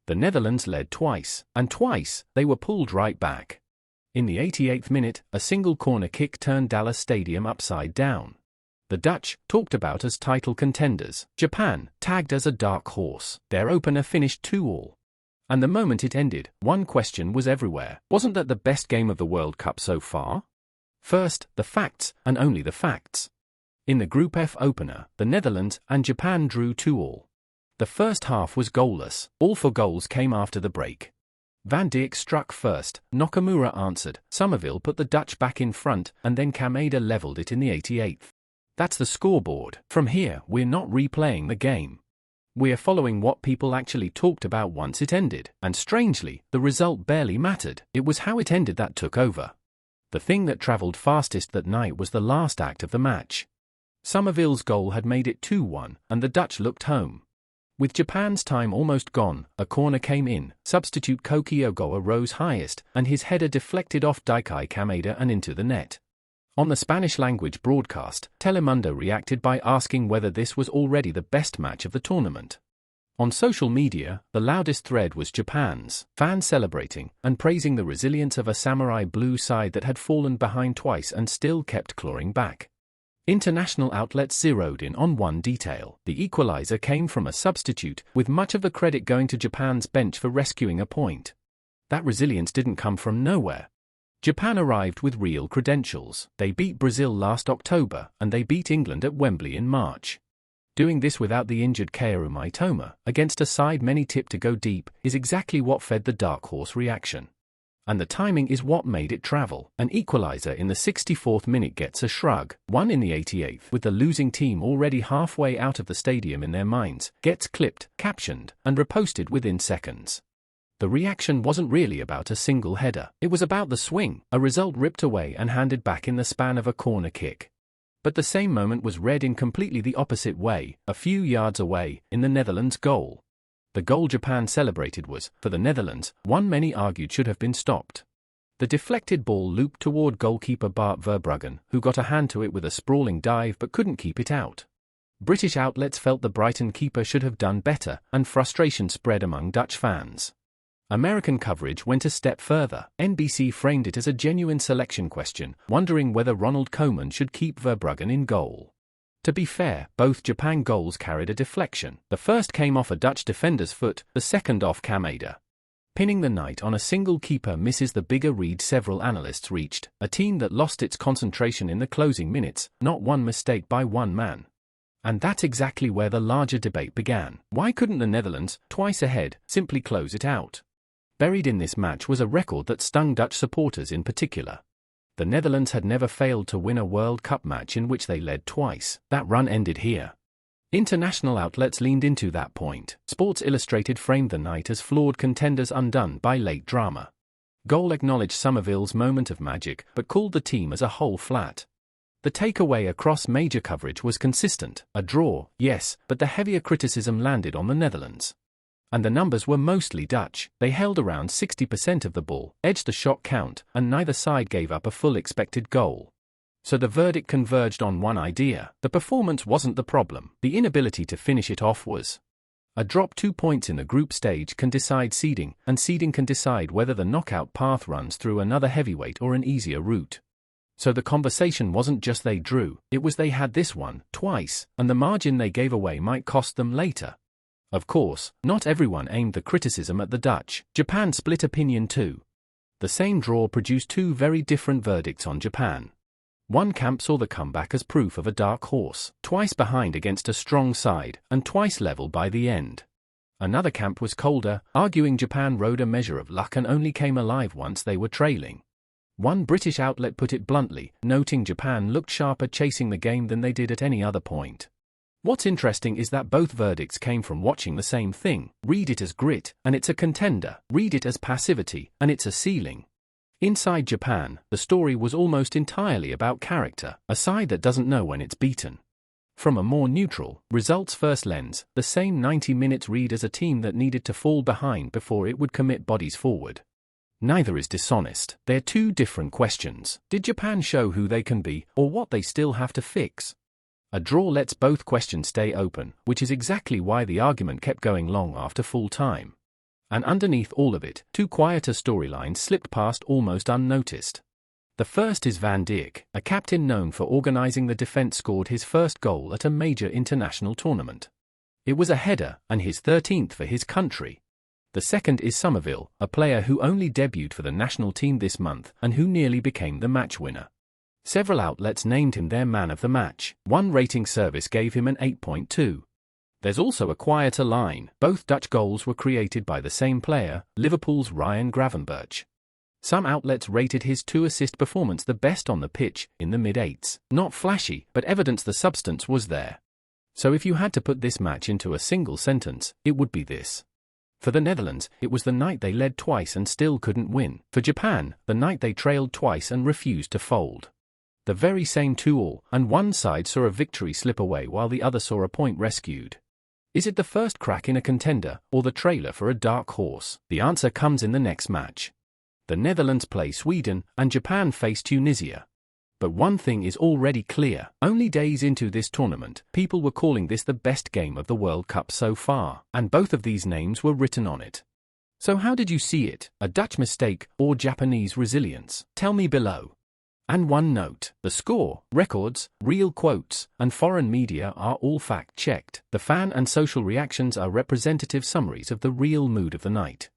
The Netherlands led twice, and twice, they were pulled right back. In the 88th minute, a single corner kick turned Dallas Stadium upside down. The Dutch, talked about as title contenders, Japan, tagged as a dark horse. Their opener finished 2-2. And the moment it ended, one question was everywhere. Wasn't that the best game of the World Cup so far? First, the facts, and only the facts. In the Group F opener, the Netherlands and Japan drew 2-2. The first half was goalless. All 4 goals came after the break. Van Dijk struck first, Nakamura answered, Summerville put the Dutch back in front, and then Kamada leveled it in the 88th. That's the scoreboard. From here, we're not replaying the game. We're following what people actually talked about once it ended, and strangely, the result barely mattered. It was how it ended that took over. The thing that travelled fastest that night was the last act of the match. Summerville's goal had made it 2-1, and the Dutch looked home. With Japan's time almost gone, a corner came in, substitute Koki Ogawa rose highest, and his header deflected off Dijk Kamada and into the net. On the Spanish-language broadcast, Telemundo reacted by asking whether this was already the best match of the tournament. On social media, the loudest thread was Japan's, fans celebrating and praising the resilience of a samurai blue side that had fallen behind twice and still kept clawing back. International outlets zeroed in on one detail. The equalizer came from a substitute, with much of the credit going to Japan's bench for rescuing a point. That resilience didn't come from nowhere. Japan arrived with real credentials. They beat Brazil last October, and they beat England at Wembley in March. Doing this without the injured Kaoru Mitoma, against a side many tipped to go deep, is exactly what fed the dark horse reaction. And the timing is what made it travel. An equalizer in the 64th minute gets a shrug. One in the 88th, with the losing team already halfway out of the stadium in their minds, gets clipped, captioned, and reposted within seconds. The reaction wasn't really about a single header. It was about the swing, a result ripped away and handed back in the span of a corner kick. But the same moment was read in completely the opposite way, a few yards away, in the Netherlands' goal. The goal Japan celebrated was, for the Netherlands, one many argued should have been stopped. The deflected ball looped toward goalkeeper Bart Verbruggen, who got a hand to it with a sprawling dive but couldn't keep it out. British outlets felt the Brighton keeper should have done better, and frustration spread among Dutch fans. American coverage went a step further. NBC framed it as a genuine selection question, wondering whether Ronald Koeman should keep Verbruggen in goal. To be fair, both Japan goals carried a deflection. The first came off a Dutch defender's foot, the second off Kamada. Pinning the night on a single keeper misses the bigger read several analysts reached, a team that lost its concentration in the closing minutes, not one mistake by one man. And that's exactly where the larger debate began. Why couldn't the Netherlands, twice ahead, simply close it out? Buried in this match was a record that stung Dutch supporters in particular. The Netherlands had never failed to win a World Cup match in which they led twice. That run ended here. International outlets leaned into that point. Sports Illustrated framed the night as flawed contenders undone by late drama. Goal acknowledged Summerville's moment of magic, but called the team as a whole flat. The takeaway across major coverage was consistent. A draw, yes, but the heavier criticism landed on the Netherlands. And the numbers were mostly Dutch. They held around 60% of the ball, edged the shot count, and neither side gave up a full expected goal. So the verdict converged on one idea. The performance wasn't the problem. The inability to finish it off was. A drop 2 points in the group stage can decide seeding, and seeding can decide whether the knockout path runs through another heavyweight or an easier route. So the conversation wasn't just they drew, it was they had this one, twice, and the margin they gave away might cost them later. Of course, not everyone aimed the criticism at the Dutch. Japan split opinion too. The same draw produced 2 very different verdicts on Japan. One camp saw the comeback as proof of a dark horse, twice behind against a strong side, and twice level by the end. Another camp was colder, arguing Japan rode a measure of luck and only came alive once they were trailing. One British outlet put it bluntly, noting Japan looked sharper chasing the game than they did at any other point. What's interesting is that both verdicts came from watching the same thing. Read it as grit, and it's a contender. Read it as passivity, and it's a ceiling. Inside Japan, the story was almost entirely about character, a side that doesn't know when it's beaten. From a more neutral, results-first lens, the same 90 minutes read as a team that needed to fall behind before it would commit bodies forward. Neither is dishonest. They're 2 different questions. Did Japan show who they can be, or what they still have to fix? A draw lets both questions stay open, which is exactly why the argument kept going long after full time. And underneath all of it, two quieter storylines slipped past almost unnoticed. The first is Van Dijk, a captain known for organizing the defense, scored his first goal at a major international tournament. It was a header, and his 13th for his country. The second is Summerville, a player who only debuted for the national team this month and who nearly became the match winner. Several outlets named him their man of the match. One rating service gave him an 8.2. There's also a quieter line. Both Dutch goals were created by the same player, Liverpool's Ryan Gravenberch. Some outlets rated his 2-assist performance the best on the pitch, in the mid-8s. Not flashy, but evidence the substance was there. So if you had to put this match into a single sentence, it would be this. For the Netherlands, it was the night they led twice and still couldn't win. For Japan, the night they trailed twice and refused to fold. The very same 2-2, and one side saw a victory slip away while the other saw a point rescued. Is it the first crack in a contender, or the trailer for a dark horse? The answer comes in the next match. The Netherlands play Sweden, and Japan face Tunisia. But one thing is already clear. Only days into this tournament, people were calling this the best game of the World Cup so far, and both of these names were written on it. So how did you see it? A Dutch mistake, or Japanese resilience? Tell me below. And one note, the score, records, real quotes, and foreign media are all fact-checked. The fan and social reactions are representative summaries of the real mood of the night.